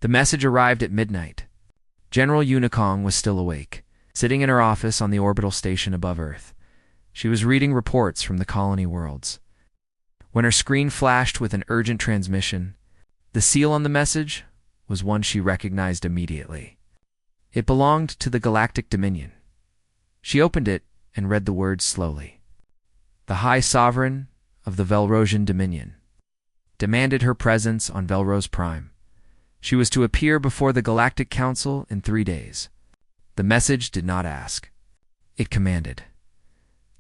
The message arrived at midnight. General Unicong was still awake, sitting in her office on the orbital station above Earth. She was reading reports from the colony worlds. When her screen flashed with an urgent transmission, the seal on the message was one she recognized immediately. It belonged to the Galactic Dominion. She opened it and read the words slowly. The High Sovereign of the Velrosian Dominion demanded her presence on Velros Prime. She was to appear before the Galactic Council in 3 days. The message did not ask. It commanded.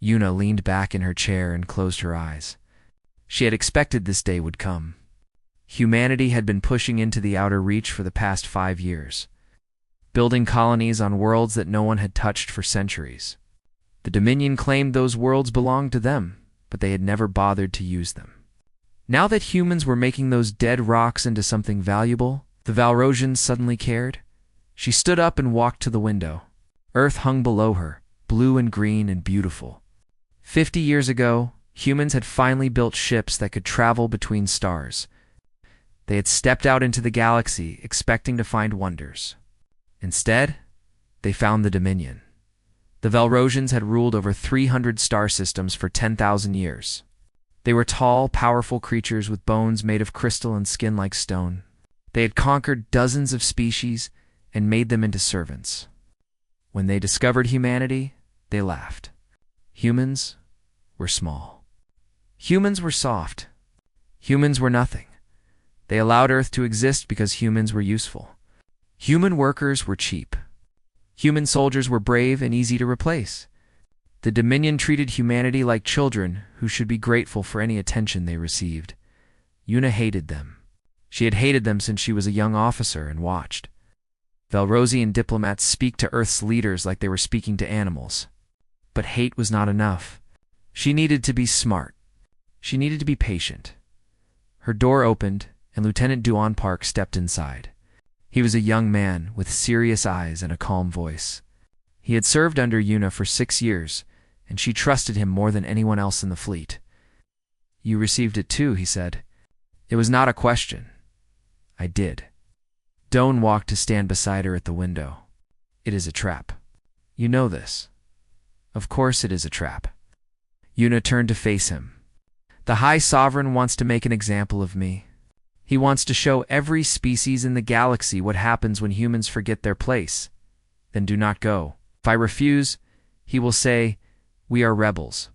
Una leaned back in her chair and closed her eyes. She had expected this day would come. Humanity had been pushing into the outer reach for the past 5 years, building colonies on worlds that no one had touched for centuries. The Dominion claimed those worlds belonged to them, but they had never bothered to use them. Now that humans were making those dead rocks into something valuable, the Velrosians suddenly cared. She stood up and walked to the window. Earth hung below her, blue and green and beautiful. 50 years ago, humans had finally built ships that could travel between stars. They had stepped out into the galaxy, expecting to find wonders. Instead, they found the Dominion. The Velrosians had ruled over 300 star systems for 10,000 years. They were tall, powerful creatures with bones made of crystal and skin like stone. They had conquered dozens of species and made them into servants. When they discovered humanity, they laughed. Humans were small. Humans were soft. Humans were nothing. They allowed Earth to exist because humans were useful. Human workers were cheap. Human soldiers were brave and easy to replace. The Dominion treated humanity like children who should be grateful for any attention they received. Una hated them. She had hated them since she was a young officer and watched Velrosian diplomats speak to Earth's leaders like they were speaking to animals. But hate was not enough. She needed to be smart. She needed to be patient. Her door opened, and Lieutenant Duan Park stepped inside. He was a young man with serious eyes and a calm voice. He had served under Una for 6 years, and she trusted him more than anyone else in the fleet. "You received it too," he said. "It was not a question." "I did." Doan walked to stand beside her at the window. "It is a trap. You know this." "Of course it is a trap." Una turned to face him. "The High Sovereign wants to make an example of me. He wants to show every species in the galaxy what happens when humans forget their place. Then do not go. If I refuse, he will say, 'We are rebels.'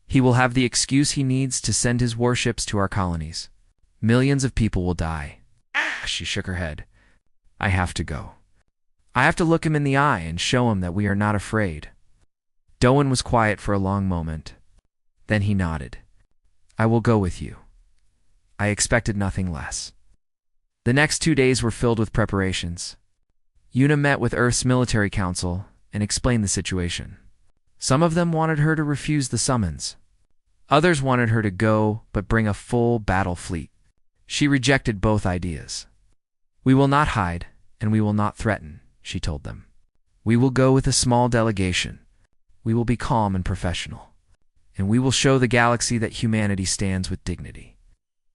He will have the excuse he needs to send his warships to our colonies. Millions of people will die." She shook her head. "I have to go. I have to look him in the eye and show him that we are not afraid." Doan was quiet for a long moment. Then he nodded. "I will go with you." I expected nothing less. The next 2 days were filled with preparations. Una met with Earth's military council and explained the situation. Some of them wanted her to refuse the summons. Others wanted her to go but bring a full battle fleet. She rejected both ideas. "We will not hide, and we will not threaten," she told them. "We will go with a small delegation. We will be calm and professional. And we will show the galaxy that humanity stands with dignity."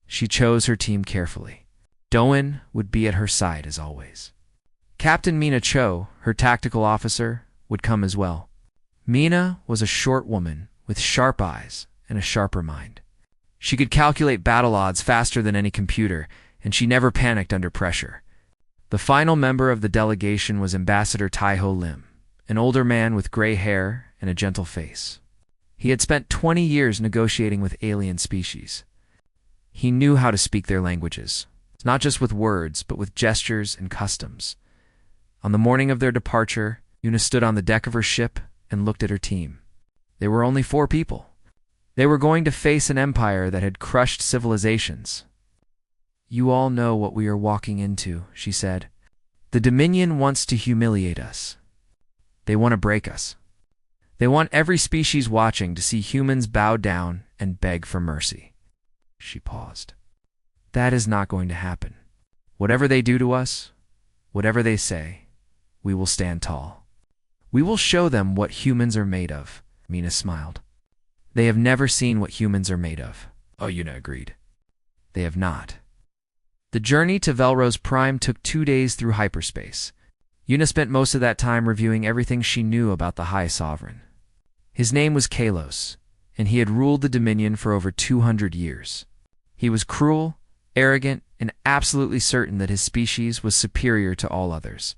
She chose her team carefully. Doan would be at her side as always. Captain Mina Cho, her tactical officer, would come as well. Mina was a short woman with sharp eyes and a sharper mind. She could calculate battle odds faster than any computer, and she never panicked under pressure. The final member of the delegation was Ambassador Tai-Ho Lim, an older man with gray hair and a gentle face. He had spent 20 years negotiating with alien species. He knew how to speak their languages, not just with words, but with gestures and customs. On the morning of their departure, Una stood on the deck of her ship and looked at her team. There were only 4 people. They were going to face an empire that had crushed civilizations. "You all know what we are walking into," she said. "The Dominion wants to humiliate us. They want to break us. They want every species watching to see humans bow down and beg for mercy." She paused. "That is not going to happen. Whatever they do to us, whatever they say, we will stand tall. We will show them what humans are made of." Mina smiled. "They have never seen what humans are made of." Una agreed. "They have not. The journey to Velrose Prime took 2 days through hyperspace. Una spent most of that time reviewing everything she knew about the High Sovereign. His name was Kalos, and he had ruled the Dominion for over 200 years. He was cruel, arrogant, and absolutely certain that his species was superior to all others.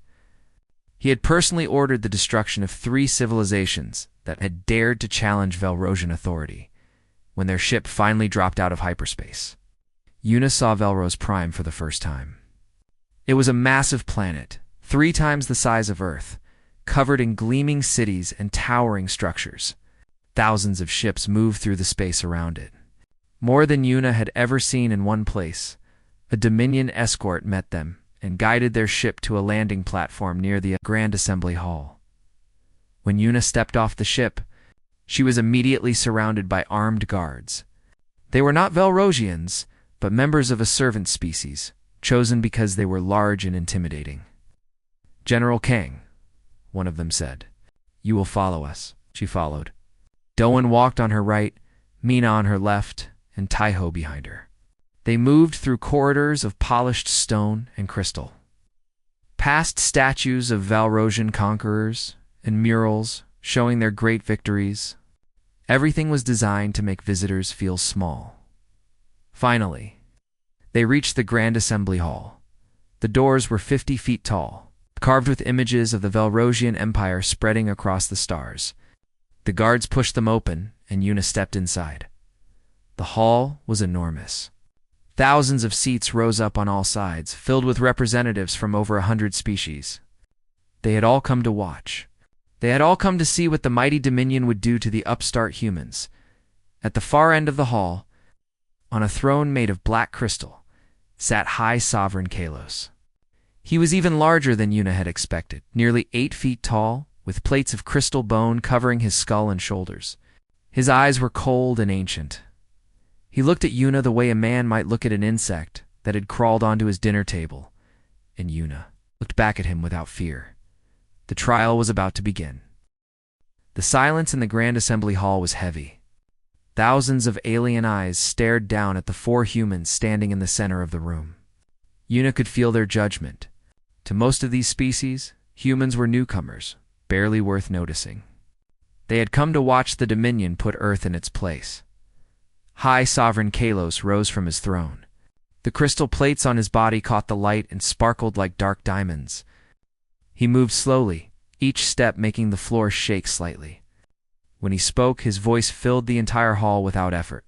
He had personally ordered the destruction of 3 civilizations that had dared to challenge Velrosian authority when their ship finally dropped out of hyperspace. Una saw Velrose Prime for the first time. It was a massive planet, 3 times the size of Earth, covered in gleaming cities and towering structures. Thousands of ships moved through the space around it. More than Una had ever seen in one place, a Dominion escort met them and guided their ship to a landing platform near the Grand Assembly Hall. When Una stepped off the ship, she was immediately surrounded by armed guards. They were not Velrosians, but members of a servant species, chosen because they were large and intimidating. "General Kang," one of them said. "You will follow us." She followed. Doan walked on her right, Mina on her left, and Taiho behind her. They moved through corridors of polished stone and crystal, past statues of Velrosian conquerors and murals showing their great victories. Everything was designed to make visitors feel small. Finally, they reached the Grand Assembly Hall. The doors were 50 feet tall, carved with images of the Velrosian Empire spreading across the stars. The guards pushed them open, and Una stepped inside. The hall was enormous. Thousands of seats rose up on all sides, filled with representatives from over 100 species. They had all come to watch. They had all come to see what the mighty Dominion would do to the upstart humans. At the far end of the hall, on a throne made of black crystal, sat High Sovereign Kalos. He was even larger than Una had expected, nearly 8 feet tall, with plates of crystal bone covering his skull and shoulders. His eyes were cold and ancient. He looked at Una the way a man might look at an insect that had crawled onto his dinner table, and Una looked back at him without fear. The trial was about to begin. The silence in the Grand Assembly Hall was heavy. Thousands of alien eyes stared down at the 4 humans standing in the center of the room. Una could feel their judgment. To most of these species, humans were newcomers, barely worth noticing. They had come to watch the Dominion put Earth in its place. High Sovereign Kalos rose from his throne. The crystal plates on his body caught the light and sparkled like dark diamonds. He moved slowly, each step making the floor shake slightly. When he spoke, his voice filled the entire hall without effort.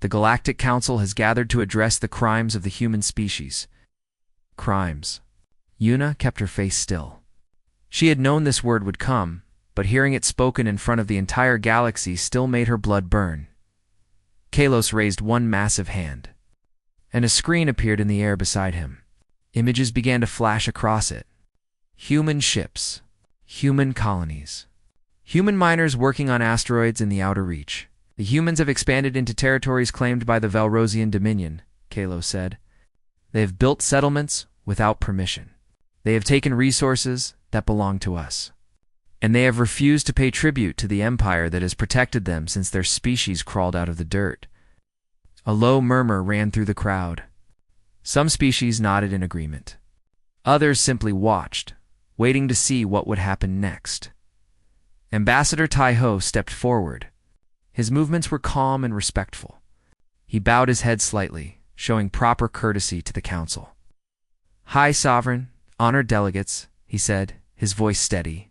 "The Galactic Council has gathered to address the crimes of the human species." Crimes. Una kept her face still. She had known this word would come, but hearing it spoken in front of the entire galaxy still made her blood burn. Kalos raised one massive hand, and a screen appeared in the air beside him. Images began to flash across it. Human ships, human colonies, human miners working on asteroids in the outer reach. "The humans have expanded into territories claimed by the Velrosian Dominion," Kalos said. "They have built settlements without permission. They have taken resources that belong to us. And they have refused to pay tribute to the empire that has protected them since their species crawled out of the dirt." A low murmur ran through the crowd. Some species nodded in agreement. Others simply watched, waiting to see what would happen next. Ambassador Taiho stepped forward. His movements were calm and respectful. He bowed his head slightly, showing proper courtesy to the council. "High Sovereign, honored delegates," he said, his voice steady.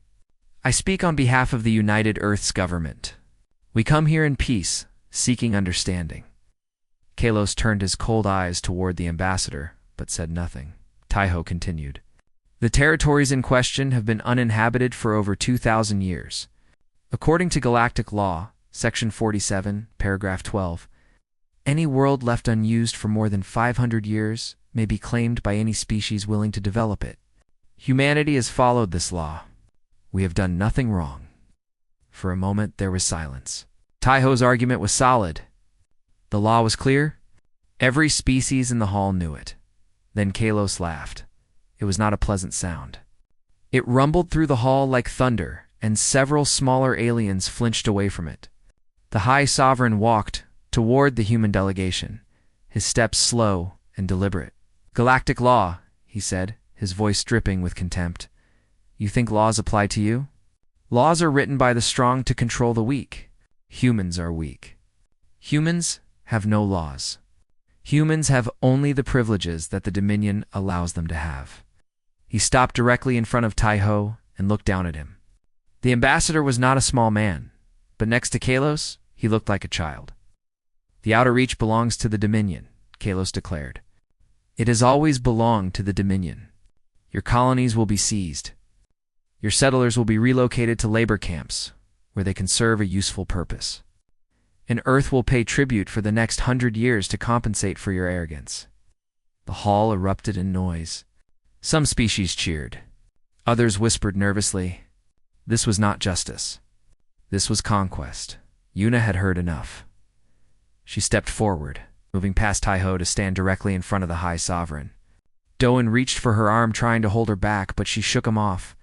"I speak on behalf of the United Earth's government. We come here in peace, seeking understanding." Kalos turned his cold eyes toward the ambassador, but said nothing. Taiho continued. "The territories in question have been uninhabited for over 2,000 years. According to galactic law, Section 47, Paragraph 12, any world left unused for more than 500 years may be claimed by any species willing to develop it. Humanity has followed this law. We have done nothing wrong." For a moment there was silence. Taiho's argument was solid. The law was clear. Every species in the hall knew it. Then Kalos laughed. It was not a pleasant sound. It rumbled through the hall like thunder, and several smaller aliens flinched away from it. The High Sovereign walked toward the human delegation, his steps slow and deliberate. Galactic law, he said, his voice dripping with contempt. You think laws apply to you? Laws are written by the strong to control the weak. Humans are weak. Humans have no laws. Humans have only the privileges that the Dominion allows them to have. He stopped directly in front of Tai-Ho and looked down at him. The ambassador was not a small man, but next to Kalos, he looked like a child. The Outer Reach belongs to the Dominion, Kalos declared. It has always belonged to the Dominion. Your colonies will be seized. Your settlers will be relocated to labor camps, where they can serve a useful purpose. And Earth will pay tribute for the next 100 years to compensate for your arrogance. The hall erupted in noise. Some species cheered. Others whispered nervously. This was not justice. This was conquest. Yuna had heard enough. She stepped forward, moving past Tai-Ho to stand directly in front of the High Sovereign. Doan reached for her arm, trying to hold her back, but she shook him off.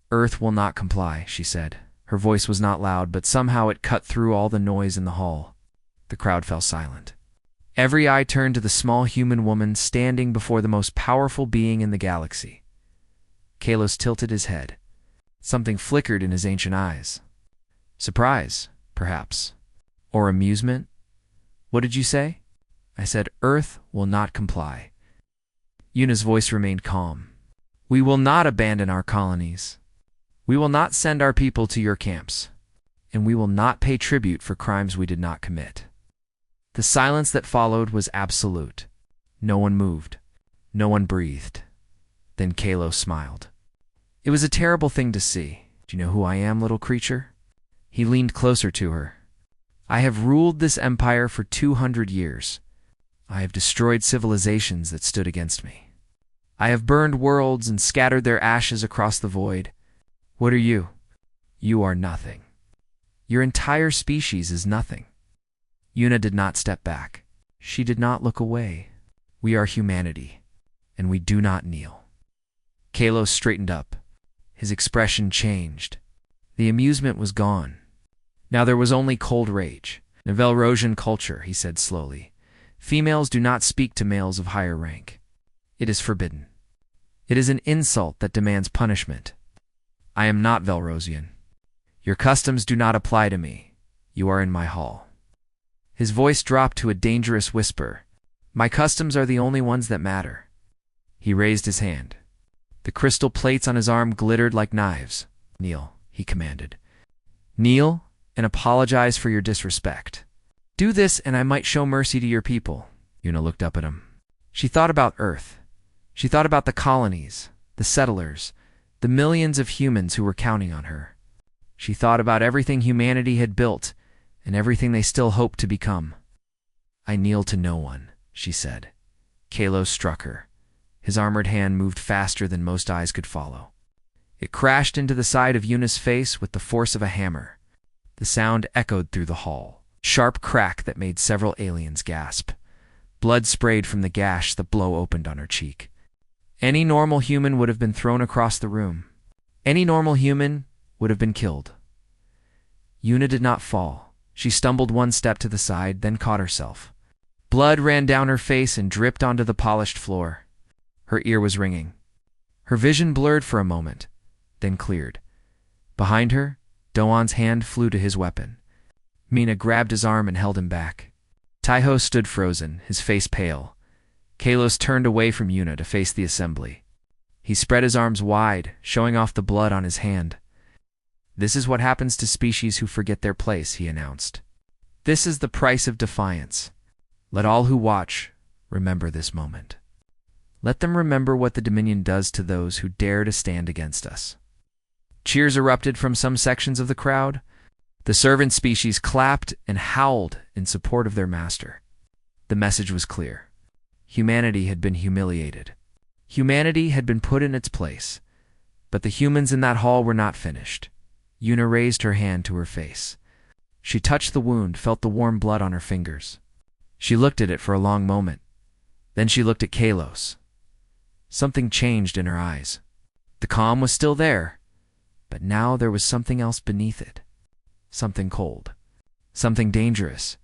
Earth will not comply, she said. Her voice was not loud, but somehow it cut through all the noise in the hall. The crowd fell silent. Every eye turned to the small human woman standing before the most powerful being in the galaxy. Kalos tilted his head. Something flickered in his ancient eyes. Surprise, perhaps. Or amusement? What did you say? I said, Earth will not comply. Yuna's voice remained calm. We will not abandon our colonies. We will not send our people to your camps. And we will not pay tribute for crimes we did not commit. The silence that followed was absolute. No one moved. No one breathed. Then Kalos smiled. It was a terrible thing to see. Do you know who I am, little creature? He leaned closer to her. I have ruled this empire for 200 years. I have destroyed civilizations that stood against me. I have burned worlds and scattered their ashes across the void. What are you? You are nothing. Your entire species is nothing. Yuna did not step back. She did not look away. We are humanity, and we do not kneel. Kalos straightened up. His expression changed. The amusement was gone. Now there was only cold rage. In Velrosian culture, he said slowly, females do not speak to males of higher rank. It is forbidden. It is an insult that demands punishment. I am not Velrosian. Your customs do not apply to me. You are in my hall. His voice dropped to a dangerous whisper. My customs are the only ones that matter. He raised his hand. The crystal plates on his arm glittered like knives. Kneel, he commanded. Kneel and apologize for your disrespect. Do this and I might show mercy to your people. Yuna looked up at him. She thought about Earth. She thought about the colonies, the settlers, the millions of humans who were counting on her. She thought about everything humanity had built and everything they still hoped to become. I kneel to no one, she said. Kalos struck her. His armored hand moved faster than most eyes could follow. It crashed into the side of Yuna's face with the force of a hammer. The sound echoed through the hall. Sharp crack that made several aliens gasp. Blood sprayed from the gash the blow opened on her cheek. Any normal human would have been thrown across the room. Any normal human would have been killed. Yuna did not fall. She stumbled one step to the side, then caught herself. Blood ran down her face and dripped onto the polished floor. Her ear was ringing. Her vision blurred for a moment, then cleared. Behind her, Doan's hand flew to his weapon. Mina grabbed his arm and held him back. Tai-Ho stood frozen, his face pale. Kalos turned away from Yuna to face the assembly. He spread his arms wide, showing off the blood on his hand. This is what happens to species who forget their place, he announced. This is the price of defiance. Let all who watch remember this moment. Let them remember what the Dominion does to those who dare to stand against us. Cheers erupted from some sections of the crowd. The servant species clapped and howled in support of their master. The message was clear. Humanity had been humiliated. Humanity had been put in its place. But the humans in that hall were not finished. Yuna raised her hand to her face. She touched the wound, felt the warm blood on her fingers. She looked at it for a long moment. Then she looked at Kalos. Something changed in her eyes. The calm was still there, but now there was something else beneath it. Something cold. Something dangerous.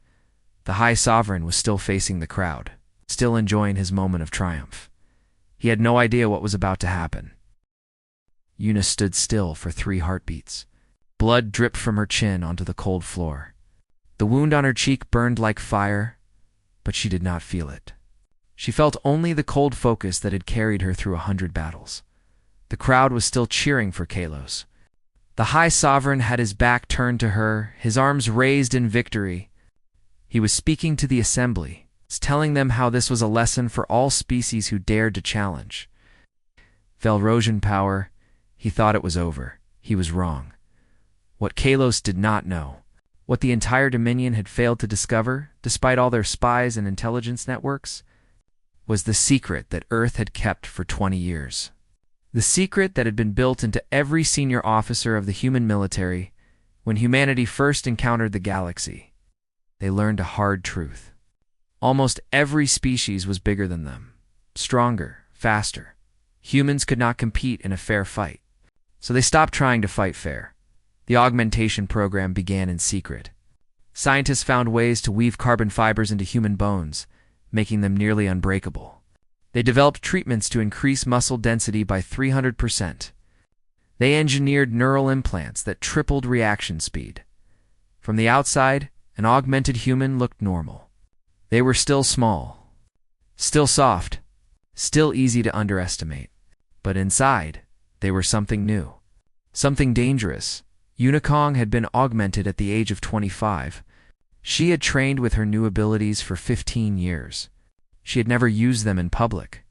The High Sovereign was still facing the crowd, still enjoying his moment of triumph. He had no idea what was about to happen. Una stood still for 3 heartbeats. Blood dripped from her chin onto the cold floor. The wound on her cheek burned like fire, but she did not feel it. She felt only the cold focus that had carried her through 100 battles. The crowd was still cheering for Kalos. The High Sovereign had his back turned to her, his arms raised in victory. He was speaking to the assembly, telling them how this was a lesson for all species who dared to challenge. Velrosian power, he thought it was over. He was wrong. What Kalos did not know, what the entire Dominion had failed to discover, despite all their spies and intelligence networks, was the secret that Earth had kept for 20 years. The secret that had been built into every senior officer of the human military when humanity first encountered the galaxy. They learned a hard truth. Almost every species was bigger than them, stronger, faster. Humans could not compete in a fair fight, so they stopped trying to fight fair. The augmentation program began in secret. Scientists found ways to weave carbon fibers into human bones, making them nearly unbreakable. They developed treatments to increase muscle density by 300%. They engineered neural implants that tripled reaction speed. From the outside, an augmented human looked normal. They were still small, still soft, still easy to underestimate. But inside, they were something new, something dangerous. Unikong had been augmented at the age of 25. She had trained with her new abilities for 15 years. She had never used them in public.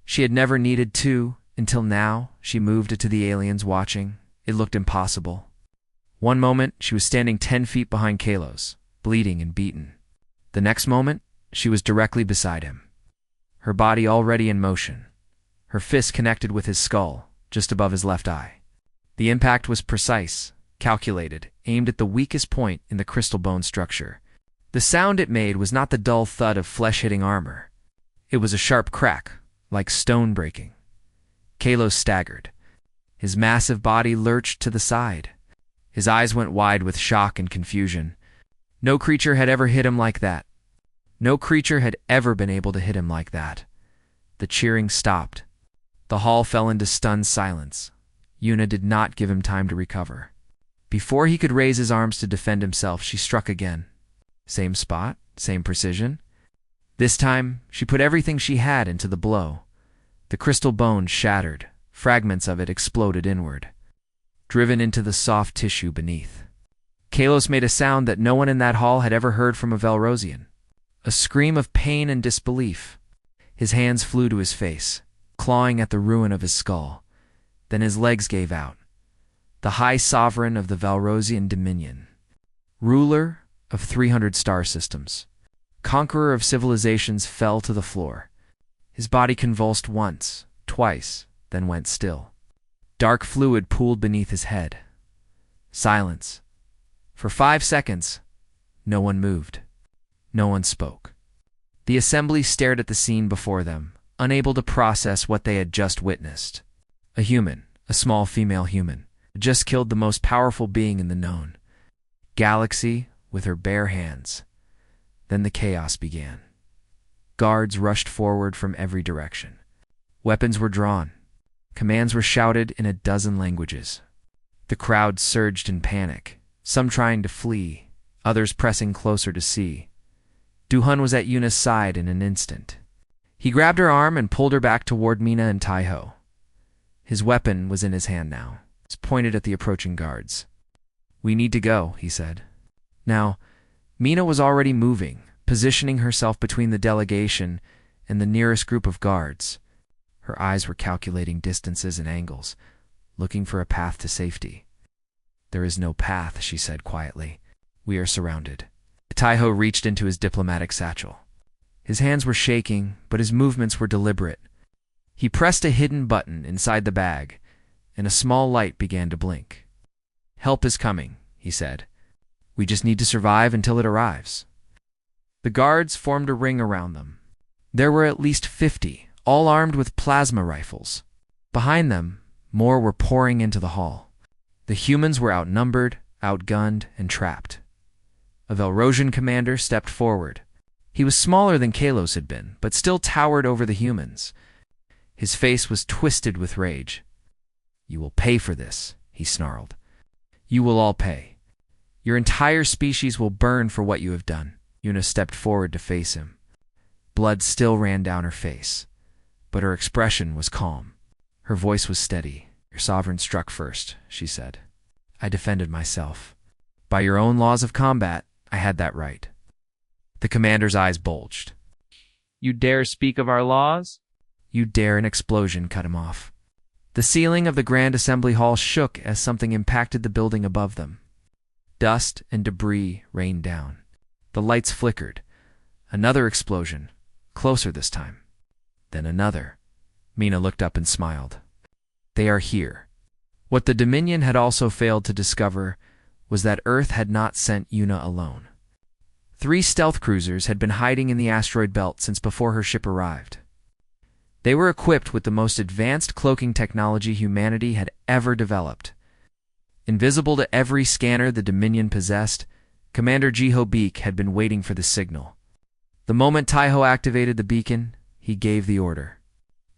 She had never needed to, until now. She moved it to the aliens watching. It looked impossible. One moment, she was standing 10 feet behind Kalos, bleeding and beaten. The next moment, she was directly beside him, her body already in motion, her fist connected with his skull, just above his left eye. The impact was precise, calculated, aimed at the weakest point in the crystal bone structure. The sound it made was not the dull thud of flesh hitting armor. It was a sharp crack, like stone breaking. Kalos staggered. His massive body lurched to the side. His eyes went wide with shock and confusion. No creature had ever hit him like that. No creature had ever been able to hit him like that. The cheering stopped. The hall fell into stunned silence. Una did not give him time to recover. Before he could raise his arms to defend himself, she struck again. Same spot, same precision. This time, she put everything she had into the blow. The crystal bone shattered. Fragments of it exploded inward, driven into the soft tissue beneath. Kalos made a sound that no one in that hall had ever heard from a Velrosian. A scream of pain and disbelief. His hands flew to his face, clawing at the ruin of his skull. Then his legs gave out. The High Sovereign of the Velrosian Dominion, ruler of 300 star systems, conqueror of civilizations, fell to the floor. His body convulsed once, twice, then went still. Dark fluid pooled beneath his head. Silence. For 5 seconds, no one moved. No one spoke. The assembly stared at the scene before them, unable to process what they had just witnessed. A human, a small female human, had just killed the most powerful being in the known galaxy with her bare hands. Then the chaos began. Guards rushed forward from every direction. Weapons were drawn. Commands were shouted in a dozen languages. The crowd surged in panic, some trying to flee, others pressing closer to see. Duhan was at Yuna's side in an instant. He grabbed her arm and pulled her back toward Mina and Taiho. His weapon was in his hand now. It was pointed at the approaching guards. "We need to go," he said. Now, Mina was already moving, positioning herself between the delegation and the nearest group of guards. Her eyes were calculating distances and angles, looking for a path to safety. "There is no path," she said quietly. "We are surrounded." Taiho reached into his diplomatic satchel. His hands were shaking, but his movements were deliberate. He pressed a hidden button inside the bag, and a small light began to blink. "Help is coming," he said. "We just need to survive until it arrives." The guards formed a ring around them. There were at least 50, all armed with plasma rifles. Behind them, more were pouring into the hall. The humans were outnumbered, outgunned, and trapped. A Velrosian commander stepped forward. He was smaller than Kalos had been, but still towered over the humans. His face was twisted with rage. "You will pay for this," he snarled. "You will all pay. Your entire species will burn for what you have done." Una stepped forward to face him. Blood still ran down her face, but her expression was calm. Her voice was steady. "Your sovereign struck first," she said. "I defended myself. By your own laws of combat, I had that right." The commander's eyes bulged. "You dare speak of our laws?" "You dare." An explosion cut him off. The ceiling of the Grand Assembly Hall shook as something impacted the building above them. Dust and debris rained down. The lights flickered. Another explosion, closer this time. Then another. Mina looked up and smiled. "They are here." What the Dominion had also failed to discover was that Earth had not sent Una alone. 3 stealth cruisers had been hiding in the asteroid belt since before her ship arrived. They were equipped with the most advanced cloaking technology humanity had ever developed. Invisible to every scanner the Dominion possessed, Commander Jiho Beek had been waiting for the signal. The moment Taiho activated the beacon, he gave the order.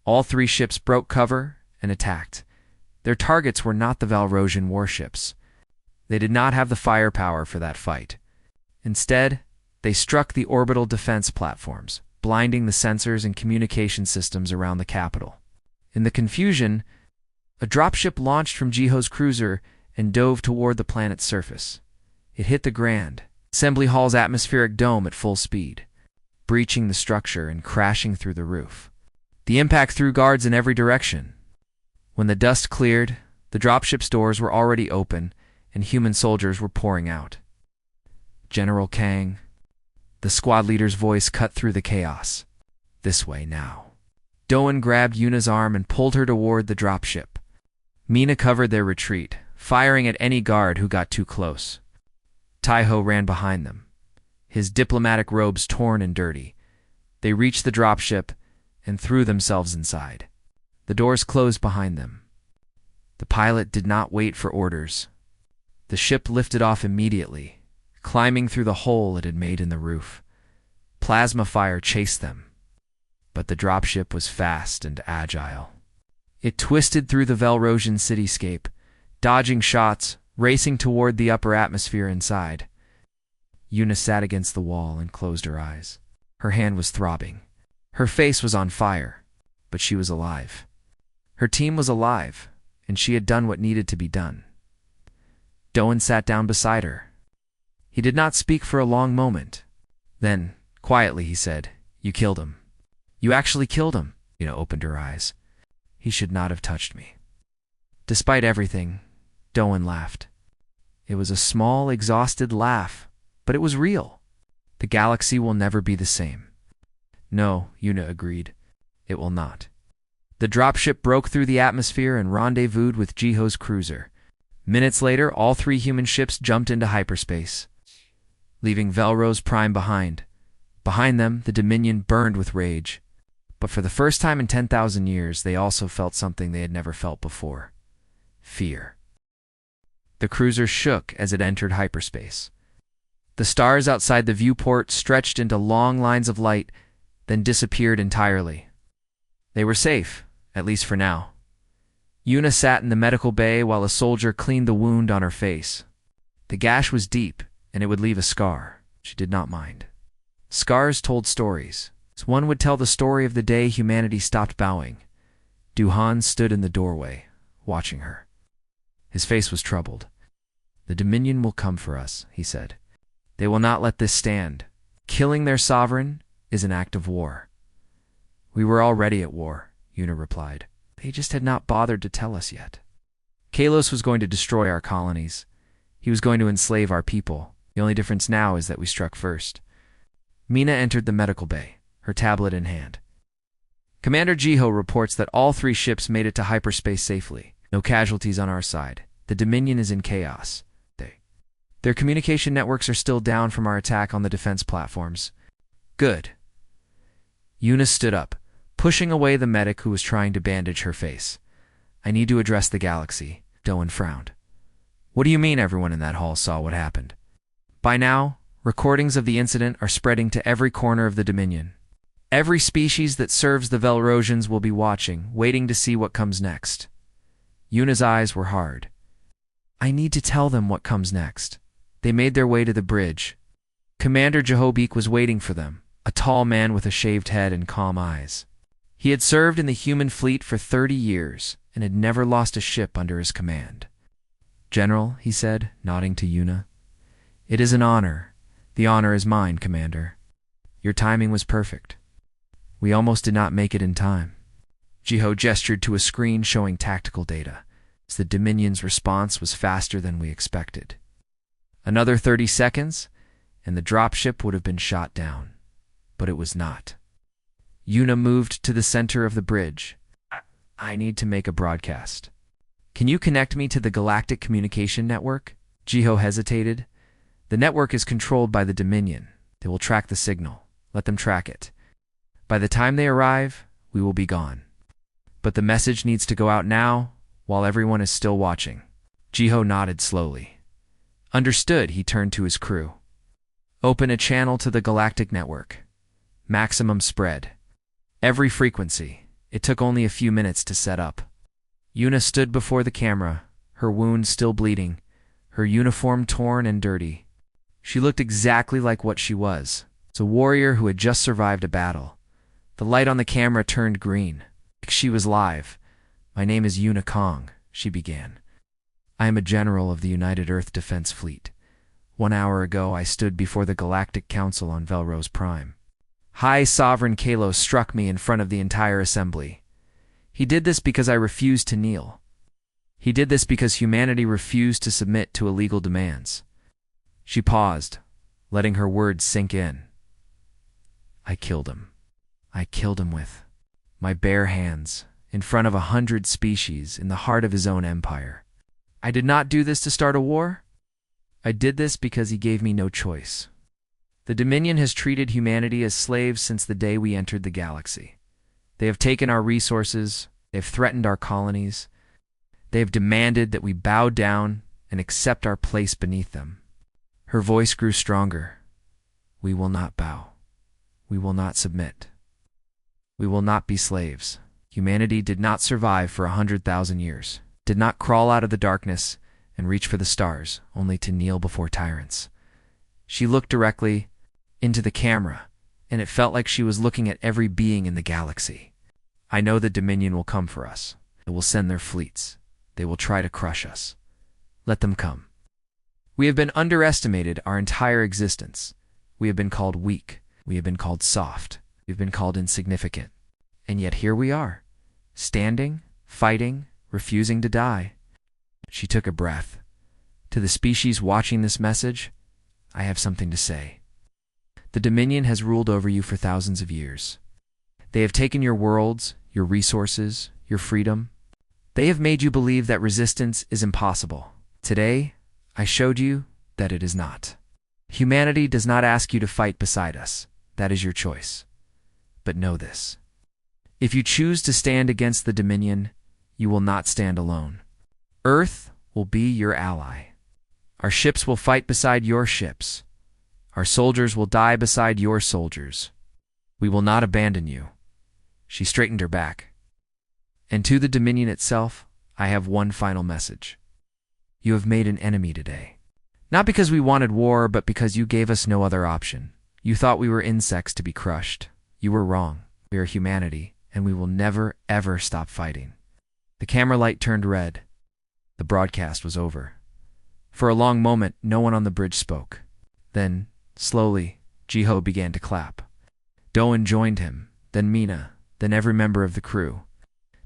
All 3 ships broke cover and attacked. Their targets were not the Valrosian warships. They did not have the firepower for that fight. Instead, they struck the orbital defense platforms, blinding the sensors and communication systems around the capital. In the confusion, a dropship launched from Jiho's cruiser and dove toward the planet's surface. It hit the Grand Assembly Hall's atmospheric dome at full speed, breaching the structure and crashing through the roof. The impact threw guards in every direction. When the dust cleared, the dropship's doors were already open and human soldiers were pouring out. "General Kang," the squad leader's voice cut through the chaos. "This way now." Doan grabbed Yuna's arm and pulled her toward the dropship. Mina covered their retreat, firing at any guard who got too close. Taiho ran behind them, his diplomatic robes torn and dirty. They reached the dropship and threw themselves inside. The doors closed behind them. The pilot did not wait for orders. The ship lifted off immediately, climbing through the hole it had made in the roof. Plasma fire chased them, but the dropship was fast and agile. It twisted through the Valrosian cityscape, dodging shots, racing toward the upper atmosphere inside. Una sat against the wall and closed her eyes. Her hand was throbbing. Her face was on fire, but she was alive. Her team was alive, and she had done what needed to be done. Doan sat down beside her. He did not speak for a long moment. Then, quietly, he said, "You killed him." "You actually killed him?" Una opened her eyes. "He should not have touched me." Despite everything, Doan laughed. It was a small, exhausted laugh, but it was real. "The galaxy will never be the same." "No," Una agreed. "It will not." The dropship broke through the atmosphere and rendezvoused with Jiho's cruiser. Minutes later, all 3 human ships jumped into hyperspace, leaving Velros Prime behind. Behind them, the Dominion burned with rage. But for the first time in 10,000 years, they also felt something they had never felt before: fear. The cruiser shook as it entered hyperspace. The stars outside the viewport stretched into long lines of light, then disappeared entirely. They were safe, at least for now. Una sat in the medical bay while a soldier cleaned the wound on her face. The gash was deep, and it would leave a scar. She did not mind. Scars told stories. One would tell the story of the day humanity stopped bowing. Duhan stood in the doorway, watching her. His face was troubled. "The Dominion will come for us," he said. "They will not let this stand. Killing their sovereign is an act of war." "We were already at war," Una replied. "They just had not bothered to tell us yet." Kalos was going to destroy our colonies. He was going to enslave our people. The only difference now is that we struck first. Mina entered the medical bay, her tablet in hand. "Commander Jiho reports that all 3 ships made it to hyperspace safely. No casualties on our side. The Dominion is in chaos. Their communication networks are still down from our attack on the defense platforms." "Good." Una stood up, pushing away the medic who was trying to bandage her face. "I need to address the galaxy." Doan frowned. "What do you mean everyone in that hall saw what happened?" "By now, recordings of the incident are spreading to every corner of the Dominion. Every species that serves the Velrosians will be watching, waiting to see what comes next. Yuna's eyes were hard. I need to tell them what comes next. They made their way to the bridge. Commander Jehobeek was waiting for them, a tall man with a shaved head and calm eyes. He had served in the human fleet for 30 years and had never lost a ship under his command. General, he said, nodding to Yuna. It is an honor. The honor is mine, Commander. Your timing was perfect. We almost did not make it in time. Jiho gestured to a screen showing tactical data, as the Dominion's response was faster than we expected. Another 30 seconds, and the dropship would have been shot down. But it was not. Yuna moved to the center of the bridge. I need to make a broadcast. Can you connect me to the Galactic Communication Network? Jiho hesitated. The network is controlled by the Dominion. They will track the signal. Let them track it. By the time they arrive, we will be gone. But the message needs to go out now, while everyone is still watching. Jiho nodded slowly. Understood, he turned to his crew. Open a channel to the Galactic Network. Maximum spread. Every frequency. It took only a few minutes to set up. Yuna stood before the camera, her wound still bleeding, her uniform torn and dirty. She looked exactly like what she was, a warrior who had just survived a battle. The light on the camera turned green. She was live. My name is Yuna Kong, she began. I am a general of the United Earth Defense Fleet. 1 hour ago, I stood before the Galactic Council on Velros Prime. High Sovereign Kalos struck me in front of the entire assembly. He did this because I refused to kneel. He did this because humanity refused to submit to illegal demands. She paused, letting her words sink in. I killed him. I killed him with my bare hands, in front of 100 species, in the heart of his own empire. I did not do this to start a war. I did this because he gave me no choice. The Dominion has treated humanity as slaves since the day we entered the galaxy. They have taken our resources, they have threatened our colonies, they have demanded that we bow down and accept our place beneath them. Her voice grew stronger. We will not bow. We will not submit. We will not be slaves. Humanity did not survive for 100,000 years, did not crawl out of the darkness and reach for the stars, only to kneel before tyrants. She looked directly into the camera, and it felt like she was looking at every being in the galaxy. I know the Dominion will come for us. They will send their fleets. They will try to crush us. Let them come. We have been underestimated our entire existence. We have been called weak. We have been called soft. We have been called insignificant. And yet here we are, standing, fighting, refusing to die. She took a breath. To the species watching this message, I have something to say. The Dominion has ruled over you for thousands of years. They have taken your worlds, your resources, your freedom. They have made you believe that resistance is impossible. Today, I showed you that it is not. Humanity does not ask you to fight beside us. That is your choice. But know this. If you choose to stand against the Dominion, you will not stand alone. Earth will be your ally. Our ships will fight beside your ships. Our soldiers will die beside your soldiers. We will not abandon you. She straightened her back. And to the Dominion itself, I have one final message. You have made an enemy today. Not because we wanted war, but because you gave us no other option. You thought we were insects to be crushed. You were wrong. We are humanity, and we will never, ever stop fighting. The camera light turned red. The broadcast was over. For a long moment, no one on the bridge spoke. Then, slowly, Jiho began to clap. Doan joined him, then Mina, then every member of the crew.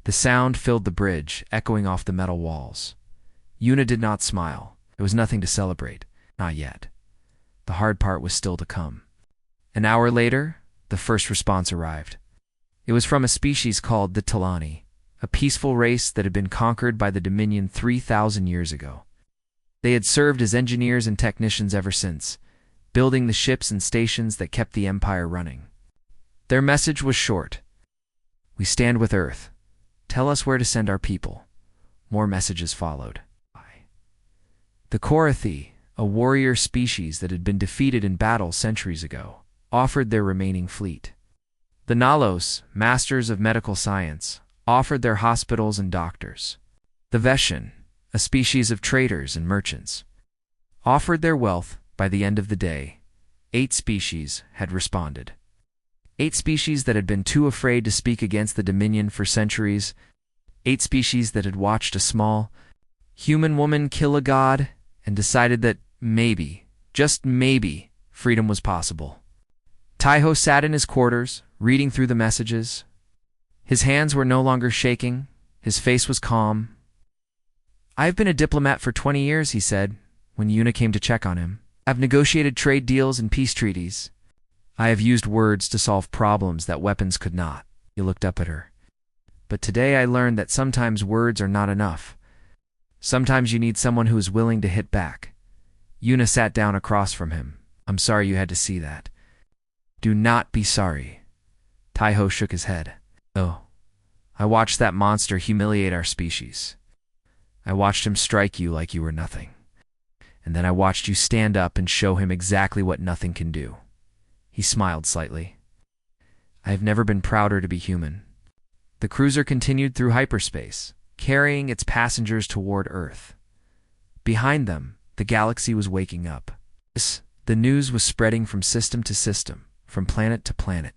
The sound filled the bridge, echoing off the metal walls. Yuna did not smile. There was nothing to celebrate. Not yet. The hard part was still to come. An hour later, the first response arrived. It was from a species called the Talani, a peaceful race that had been conquered by the Dominion 3,000 years ago. They had served as engineers and technicians ever since, building the ships and stations that kept the Empire running. Their message was short. We stand with Earth. Tell us where to send our people. More messages followed. The Korathi, a warrior species that had been defeated in battle centuries ago, offered their remaining fleet. The Nalos, masters of medical science, offered their hospitals and doctors. The Veshan, a species of traders and merchants, offered their wealth. By the end of the day, 8 species had responded. 8 species that had been too afraid to speak against the Dominion for centuries. 8 species that had watched a small human woman kill a god and decided that maybe, just maybe, freedom was possible. Taiho sat in his quarters, reading through the messages. His hands were no longer shaking. His face was calm. "I've been a diplomat for 20 years, he said, when Yuna came to check on him. "I've negotiated trade deals and peace treaties. I have used words to solve problems that weapons could not." He looked up at her. "But today I learned that sometimes words are not enough. Sometimes you need someone who is willing to hit back." Yuna sat down across from him. "I'm sorry you had to see that." "Do not be sorry." Taiho shook his head. "Oh, I watched that monster humiliate our species. I watched him strike you like you were nothing. And then I watched you stand up and show him exactly what nothing can do." He smiled slightly. "I have never been prouder to be human." The cruiser continued through hyperspace, carrying its passengers toward Earth. Behind them, the galaxy was waking up. The news was spreading from system to system, from planet to planet.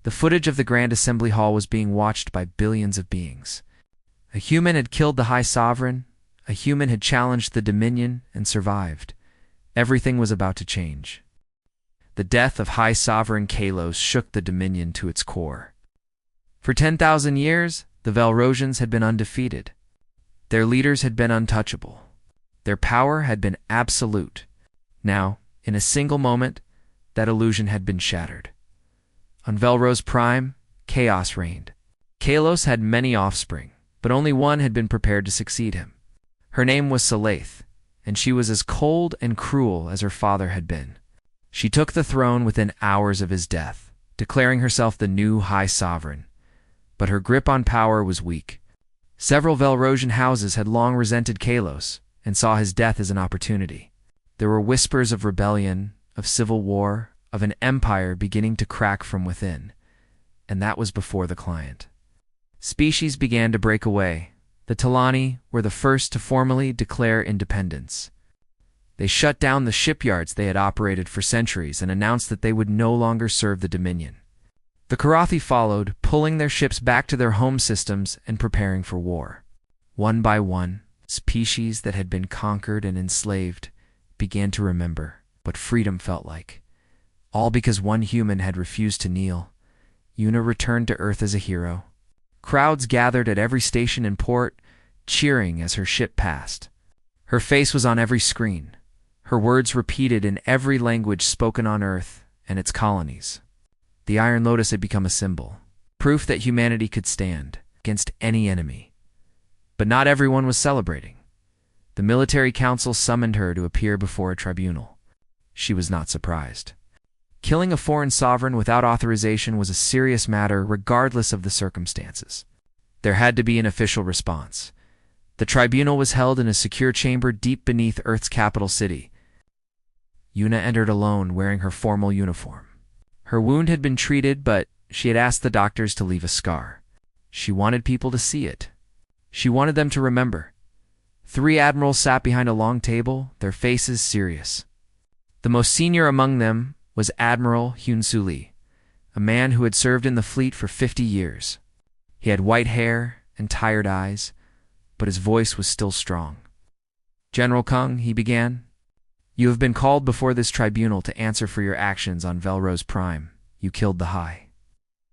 The footage of the Grand Assembly Hall was being watched by billions of beings. A human had killed the High Sovereign. A human had challenged the Dominion and survived. Everything was about to change. The death of High Sovereign Kalos shook the Dominion to its core. For 10,000 years, the Velrosians had been undefeated. Their leaders had been untouchable. Their power had been absolute. Now, in a single moment, that illusion had been shattered. On Velros Prime, chaos reigned. Kalos had many offspring, but only one had been prepared to succeed him. Her name was Salaith, and she was as cold and cruel as her father had been. She took the throne within hours of his death, declaring herself the new High Sovereign. But her grip on power was weak. Several Velrosian houses had long resented Kalos and saw his death as an opportunity. There were whispers of rebellion, of civil war, of an empire beginning to crack from within, and that was before the client. Species began to break away. The Talani were the first to formally declare independence. They shut down the shipyards they had operated for centuries and announced that they would no longer serve the Dominion. The Karathi followed, pulling their ships back to their home systems and preparing for war. One by one, species that had been conquered and enslaved began to remember what freedom felt like. All because one human had refused to kneel. Yuna returned to Earth as a hero. Crowds gathered at every station and port, cheering as her ship passed. Her face was on every screen, her words repeated in every language spoken on Earth and its colonies. The Iron Lotus had become a symbol, proof that humanity could stand against any enemy. But not everyone was celebrating. The military council summoned her to appear before a tribunal. She was not surprised. Killing a foreign sovereign without authorization was a serious matter regardless of the circumstances. There had to be an official response. The tribunal was held in a secure chamber deep beneath Earth's capital city. Yuna entered alone, wearing her formal uniform. Her wound had been treated, but she had asked the doctors to leave a scar. She wanted people to see it. She wanted them to remember. 3 admirals sat behind a long table, their faces serious. The most senior among them was Admiral Hyun-Soo Lee, a man who had served in the fleet for 50 years. He had white hair and tired eyes, but his voice was still strong. "General Kung," he began, "you have been called before this tribunal to answer for your actions on Velros Prime. You killed the High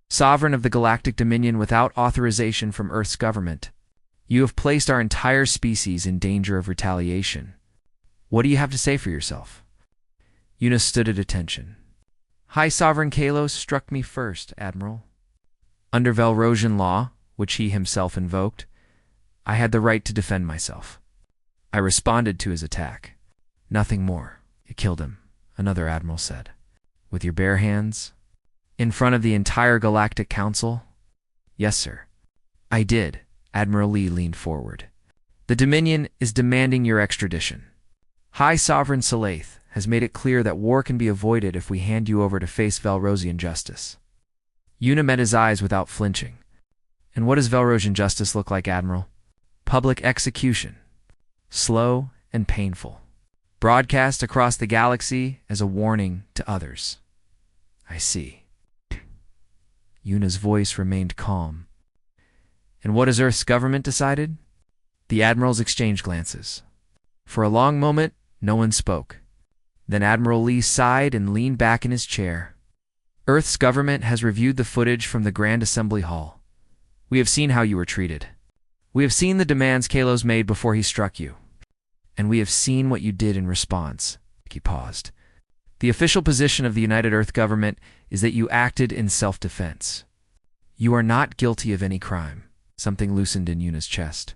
Sovereign of the Galactic Dominion without authorization from Earth's government. You have placed our entire species in danger of retaliation. What do you have to say for yourself?" Yuna stood at attention. "High Sovereign Kalos struck me first, Admiral. Under Velrosian law, which he himself invoked, I had the right to defend myself. I responded to his attack. Nothing more. You killed him," another admiral said. "With your bare hands? In front of the entire Galactic Council?" "Yes, sir." "I did." Admiral Lee leaned forward. "The Dominion is demanding your extradition. High Sovereign Salaith has made it clear that war can be avoided if we hand you over to face Velrosian justice." Una met his eyes without flinching. And what does Velrosian justice look like, Admiral? Public execution. Slow and painful. Broadcast across the galaxy as a warning to others. I see. Una's voice remained calm. And what has Earth's government decided? The Admirals exchanged glances. For a long moment, no one spoke. Then Admiral Lee sighed and leaned back in his chair. Earth's government has reviewed the footage from the Grand Assembly Hall. We have seen how you were treated. We have seen the demands Kalos made before he struck you. And we have seen what you did in response. He paused. The official position of the United Earth government is that you acted in self-defense. You are not guilty of any crime. Something loosened in Una's chest.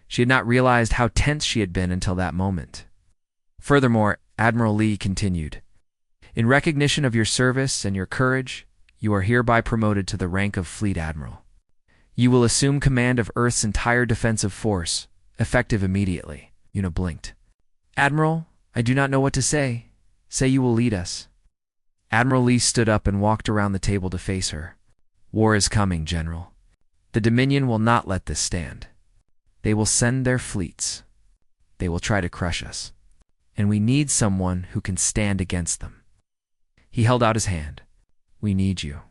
She had not realized how tense she had been until that moment. Furthermore, Admiral Lee continued, in recognition of your service and your courage, you are hereby promoted to the rank of Fleet Admiral. You will assume command of Earth's entire defensive force, effective immediately. Una blinked. Admiral, I do not know what to say. Say you will lead us. Admiral Lee stood up and walked around the table to face her. War is coming, General. The Dominion will not let this stand. They will send their fleets. They will try to crush us. And we need someone who can stand against them. He held out his hand. We need you.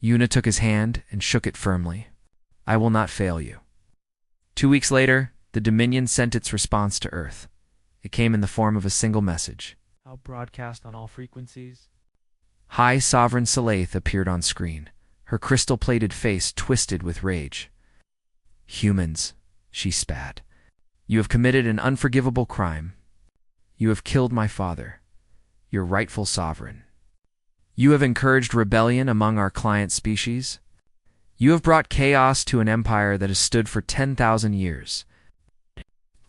Una took his hand and shook it firmly. I will not fail you. 2 weeks later, the Dominion sent its response to Earth. It came in the form of a single message. I'll broadcast on all frequencies. High Sovereign Salaith appeared on screen, her crystal-plated face twisted with rage. Humans, she spat. You have committed an unforgivable crime. You have killed my father, your rightful sovereign. You have encouraged rebellion among our client species. You have brought chaos to an empire that has stood for 10,000 years.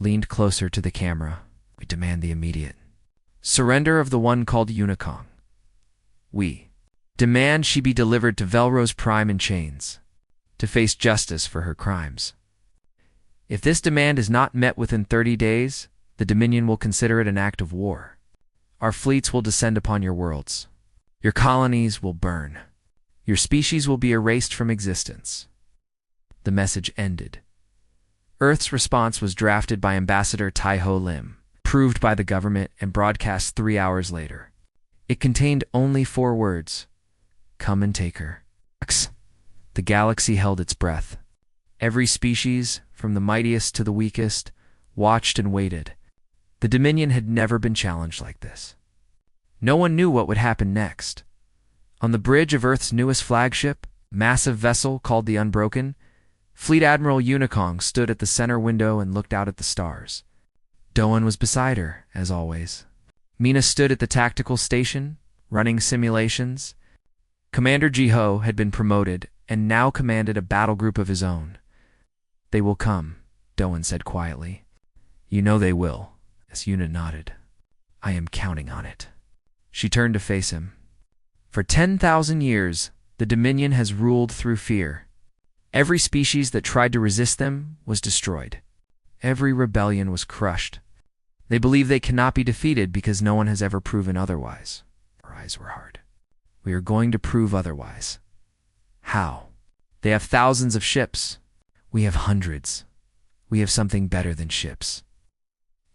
Leaned closer to the camera. We demand the immediate surrender of the one called Unicong. We demand she be delivered to Velros Prime in chains, to face justice for her crimes. If this demand is not met within 30 days, the Dominion will consider it an act of war. Our fleets will descend upon your worlds. Your colonies will burn. Your species will be erased from existence. The message ended. Earth's response was drafted by Ambassador Tai-Ho Lim, approved by the government, and broadcast 3 hours later. It contained only 4 words. Come and take her. The galaxy held its breath. Every species, from the mightiest to the weakest, watched and waited. The Dominion had never been challenged like this. No one knew what would happen next. On the bridge of Earth's newest flagship, massive vessel called the Unbroken, Fleet Admiral Unicong stood at the center window and looked out at the stars. Doan was beside her, as always. Mina stood at the tactical station, running simulations. Commander Jiho had been promoted and now commanded a battle group of his own. They will come, Doan said quietly. You know they will, as Una nodded. I am counting on it. She turned to face him. For 10,000 years, the Dominion has ruled through fear. Every species that tried to resist them was destroyed. Every rebellion was crushed. They believe they cannot be defeated because no one has ever proven otherwise. Her eyes were hard. We are going to prove otherwise. How? They have thousands of ships. We have hundreds. We have something better than ships.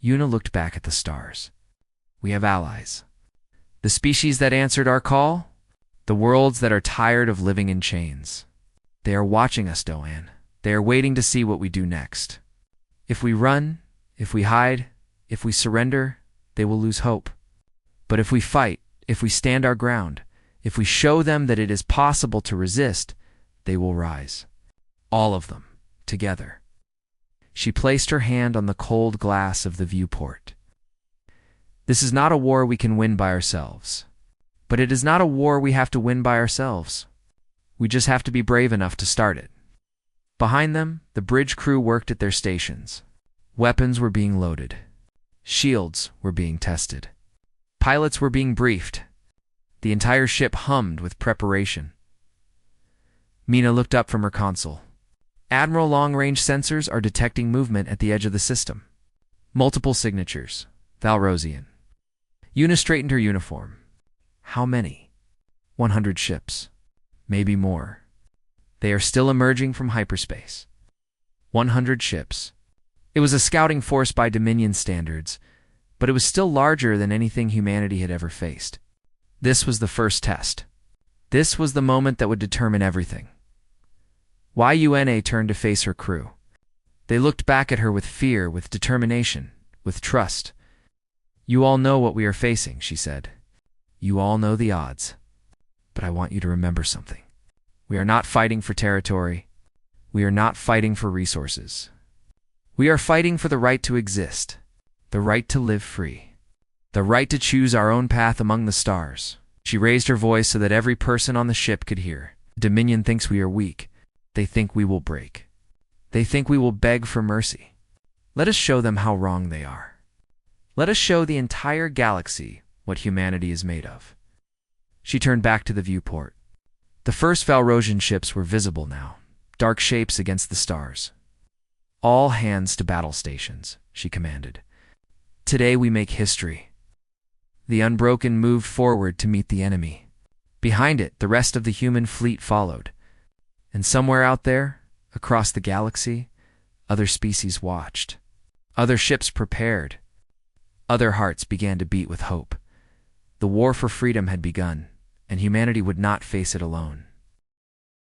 Una looked back at the stars. We have allies. The species that answered our call? The worlds that are tired of living in chains. They are watching us, Doan. They are waiting to see what we do next. If we run, if we hide, if we surrender, they will lose hope. But if we fight, if we stand our ground, if we show them that it is possible to resist, they will rise. All of them, together. She placed her hand on the cold glass of the viewport. This is not a war we can win by ourselves. But it is not a war we have to win by ourselves. We just have to be brave enough to start it. Behind them, the bridge crew worked at their stations. Weapons were being loaded. Shields were being tested. Pilots were being briefed. The entire ship hummed with preparation. Mina looked up from her console. Admiral long-range sensors are detecting movement at the edge of the system. Multiple signatures. Valrosian. Una straightened her uniform. How many? 100 ships. maybe more. They are still emerging from hyperspace. 100 ships. It was a scouting force by Dominion standards, but it was still larger than anything humanity had ever faced. This was the first test. This was the moment that would determine everything. Yuna turned to face her crew. They looked back at her with fear, with determination, with trust. "You all know what we are facing," she said. "You all know the odds. But I want you to remember something. We are not fighting for territory. We are not fighting for resources. We are fighting for the right to exist, the right to live free, the right to choose our own path among the stars." She raised her voice so that every person on the ship could hear. "Dominion thinks we are weak. They think we will break. They think we will beg for mercy. Let us show them how wrong they are. Let us show the entire galaxy what humanity is made of." She turned back to the viewport. The first Valrosian ships were visible now, dark shapes against the stars. "All hands to battle stations," she commanded. "Today we make history." The Unbroken moved forward to meet the enemy. Behind it, the rest of the human fleet followed. And somewhere out there, across the galaxy, other species watched. Other ships prepared. Other hearts began to beat with hope. The war for freedom had begun, and humanity would not face it alone.